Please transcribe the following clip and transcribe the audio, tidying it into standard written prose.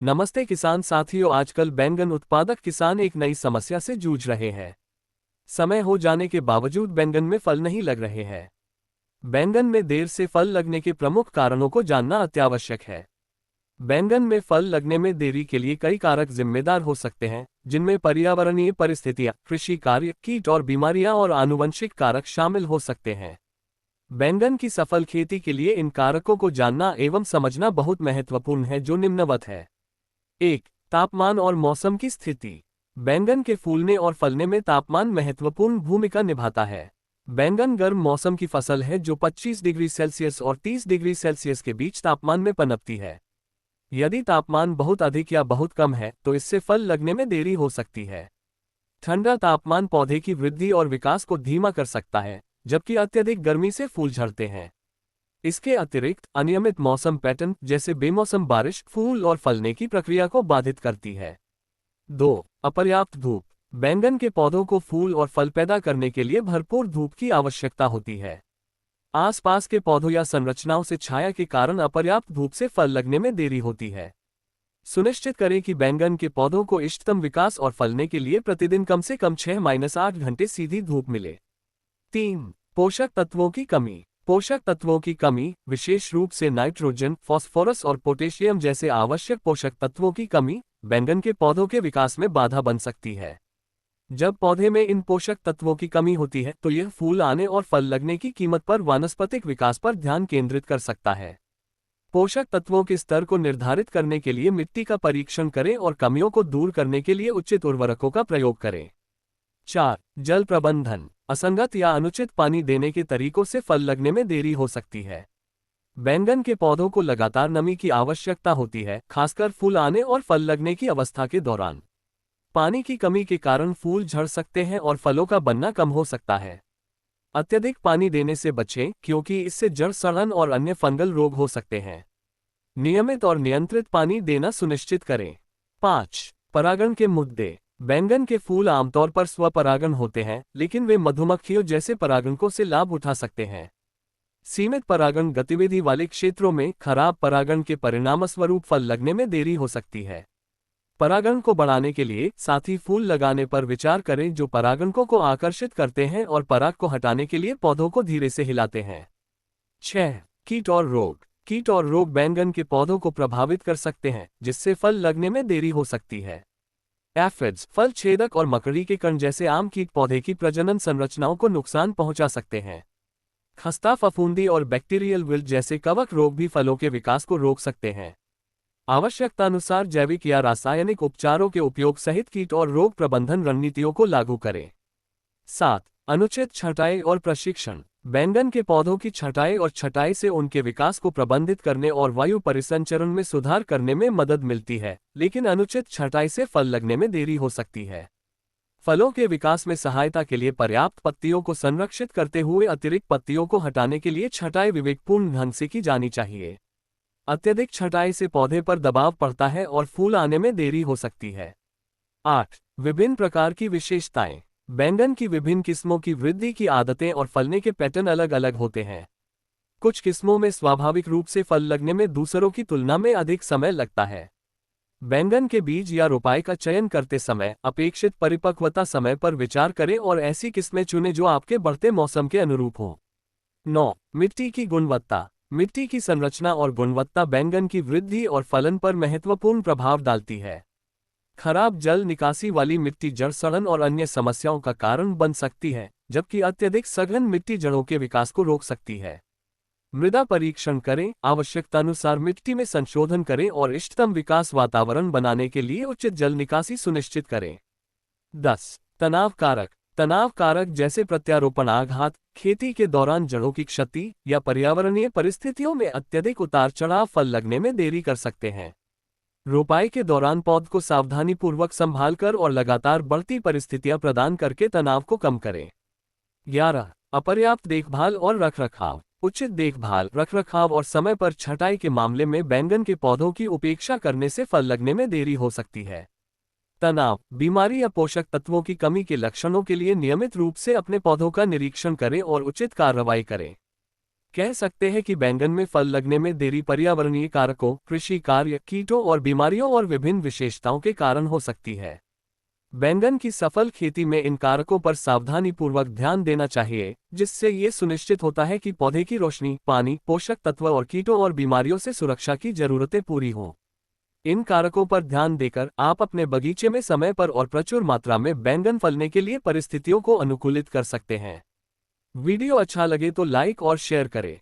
नमस्ते किसान साथियों, आजकल बैंगन उत्पादक किसान एक नई समस्या से जूझ रहे हैं। समय हो जाने के बावजूद बैंगन में फल नहीं लग रहे हैं। बैंगन में देर से फल लगने के प्रमुख कारणों को जानना अत्यावश्यक है। बैंगन में फल लगने में देरी के लिए कई कारक जिम्मेदार हो सकते हैं, जिनमें पर्यावरणीय परिस्थितियां, कृषि कार्य, कीट और बीमारियां और आनुवंशिक कारक शामिल हो सकते हैं। बैंगन की सफल खेती के लिए इन कारकों को जानना एवं समझना बहुत महत्वपूर्ण है, जो निम्नवत है। 1. तापमान और मौसम की स्थिति। बैंगन के फूलने और फलने में तापमान महत्वपूर्ण भूमिका निभाता है। बैंगन गर्म मौसम की फसल है जो 25 डिग्री सेल्सियस और 30 डिग्री सेल्सियस के बीच तापमान में पनपती है। यदि तापमान बहुत अधिक या बहुत कम है तो इससे फल लगने में देरी हो सकती है। ठंडा तापमान पौधे की वृद्धि और विकास को धीमा कर सकता है, जबकि अत्यधिक गर्मी से फूल झड़ते हैं। इसके अतिरिक्त अनियमित मौसम पैटर्न जैसे बेमौसम बारिश फूल और फलने की प्रक्रिया को बाधित करती है। 2. अपर्याप्त धूप। बैंगन के पौधों को फूल और फल पैदा करने के लिए भरपूर धूप की आवश्यकता होती है। आसपास के पौधों या संरचनाओं से छाया के कारण अपर्याप्त धूप से फल लगने में देरी होती है। सुनिश्चित करें कि बैंगन के पौधों को इष्टतम विकास और फलने के लिए प्रतिदिन कम से कम 6-8 घंटे सीधी धूप मिले। 3. पोषक तत्वों की कमी। पोषक तत्वों की कमी, विशेष रूप से नाइट्रोजन, फास्फोरस और पोटेशियम जैसे आवश्यक पोषक तत्वों की कमी, बैंगन के पौधों के विकास में बाधा बन सकती है। जब पौधे में इन पोषक तत्वों की कमी होती है तो यह फूल आने और फल लगने की कीमत पर वानस्पतिक विकास पर ध्यान केंद्रित कर सकता है। पोषक तत्वों के स्तर को निर्धारित करने के लिए मिट्टी का परीक्षण करें और कमियों को दूर करने के लिए उचित उर्वरकों का प्रयोग करें। 4. जल प्रबंधन। असंगत या अनुचित पानी देने के तरीकों से फल लगने में देरी हो सकती है। बैंगन के पौधों को लगातार नमी की आवश्यकता होती है, खासकर फूल आने और फल लगने की अवस्था के दौरान। पानी की कमी के कारण फूल झड़ सकते हैं और फलों का बनना कम हो सकता है। अत्यधिक पानी देने से बचें, क्योंकि इससे जड़ सड़न और अन्य फंगल रोग हो सकते हैं। नियमित और नियंत्रित पानी देना सुनिश्चित करें। 5. परागण के मुद्दे। बैंगन के फूल आमतौर पर स्वपरागण होते हैं, लेकिन वे मधुमक्खियों जैसे परागणकों से लाभ उठा सकते हैं। सीमित परागण गतिविधि वाले क्षेत्रों में खराब परागण के परिणामस्वरूप फल लगने में देरी हो सकती है। परागण को बढ़ाने के लिए साथी फूल लगाने पर विचार करें जो परागणकों को आकर्षित करते हैं और पराग को हटाने के लिए पौधों को धीरे से हिलाते हैं। 6. कीट और रोग। कीट और रोग बैंगन के पौधों को प्रभावित कर सकते हैं, जिससे फल लगने में देरी हो सकती है। एफिड्स, फल छेदक और मकड़ी के कण जैसे आम कीट पौधे की प्रजनन संरचनाओं को नुकसान पहुंचा सकते हैं। खस्ता फफूंदी और बैक्टीरियल विल्ट जैसे कवक रोग भी फलों के विकास को रोक सकते हैं। आवश्यकतानुसार जैविक या रासायनिक उपचारों के उपयोग सहित कीट और रोग प्रबंधन रणनीतियों को लागू करें। 7. अनुचित छंटाई और प्रशिक्षण। बैंगन के पौधों की छंटाई और छंटाई से उनके विकास को प्रबंधित करने और वायु परिसंचरण में सुधार करने में मदद मिलती है, लेकिन अनुचित छंटाई से फल लगने में देरी हो सकती है। फलों के विकास में सहायता के लिए पर्याप्त पत्तियों को संरक्षित करते हुए अतिरिक्त पत्तियों को हटाने के लिए छंटाई विवेकपूर्ण ढंग से की जानी चाहिए। अत्यधिक छंटाई से पौधे पर दबाव पड़ता है और फूल आने में देरी हो सकती है। 8. विभिन्न प्रकार की विशेषताएं। बैंगन की विभिन्न किस्मों की वृद्धि की आदतें और फलने के पैटर्न अलग अलग होते हैं। कुछ किस्मों में स्वाभाविक रूप से फल लगने में दूसरों की तुलना में अधिक समय लगता है। बैंगन के बीज या रोपाई का चयन करते समय अपेक्षित परिपक्वता समय पर विचार करें और ऐसी किस्में चुनें जो आपके बढ़ते मौसम के अनुरूप हों। 9. मिट्टी की गुणवत्ता। मिट्टी की संरचना और गुणवत्ता बैंगन की वृद्धि और फलन पर महत्वपूर्ण प्रभाव डालती है। खराब जल निकासी वाली मिट्टी जड़ सड़न और अन्य समस्याओं का कारण बन सकती है, जबकि अत्यधिक सघन मिट्टी जड़ों के विकास को रोक सकती है। मृदा परीक्षण करें, आवश्यकतानुसार मिट्टी में संशोधन करें और इष्टतम विकास वातावरण बनाने के लिए उचित जल निकासी सुनिश्चित करें। 10. तनाव कारक। तनाव कारक जैसे प्रत्यारोपण आघात, खेती के दौरान जड़ों की क्षति या पर्यावरणीय परिस्थितियों में अत्यधिक उतार चढ़ाव फल लगने में देरी कर सकते हैं। रोपाई के दौरान पौध को सावधानीपूर्वक संभालकर और लगातार बढ़ती परिस्थितियां प्रदान करके तनाव को कम करें। 11. अपर्याप्त देखभाल और रखरखाव। उचित देखभाल, रखरखाव और समय पर छंटाई के मामले में बैंगन के पौधों की उपेक्षा करने से फल लगने में देरी हो सकती है। तनाव, बीमारी या पोषक तत्वों की कमी के लक्षणों के लिए नियमित रूप से अपने पौधों का निरीक्षण करें और उचित कार्रवाई करें। कह सकते हैं कि बैंगन में फल लगने में देरी पर्यावरणीय कारकों, कृषि कार्य, कीटों और बीमारियों और विभिन्न विशेषताओं के कारण हो सकती है। बैंगन की सफल खेती में इन कारकों पर सावधानीपूर्वक ध्यान देना चाहिए, जिससे ये सुनिश्चित होता है कि पौधे की रोशनी, पानी, पोषक तत्व और कीटों और बीमारियों से सुरक्षा की जरूरतें पूरी हों। इन कारकों पर ध्यान देकर आप अपने बगीचे में समय पर और प्रचुर मात्रा में बैंगन फलने के लिए परिस्थितियों को अनुकूलित कर सकते हैं। वीडियो अच्छा लगे तो लाइक और शेयर करें।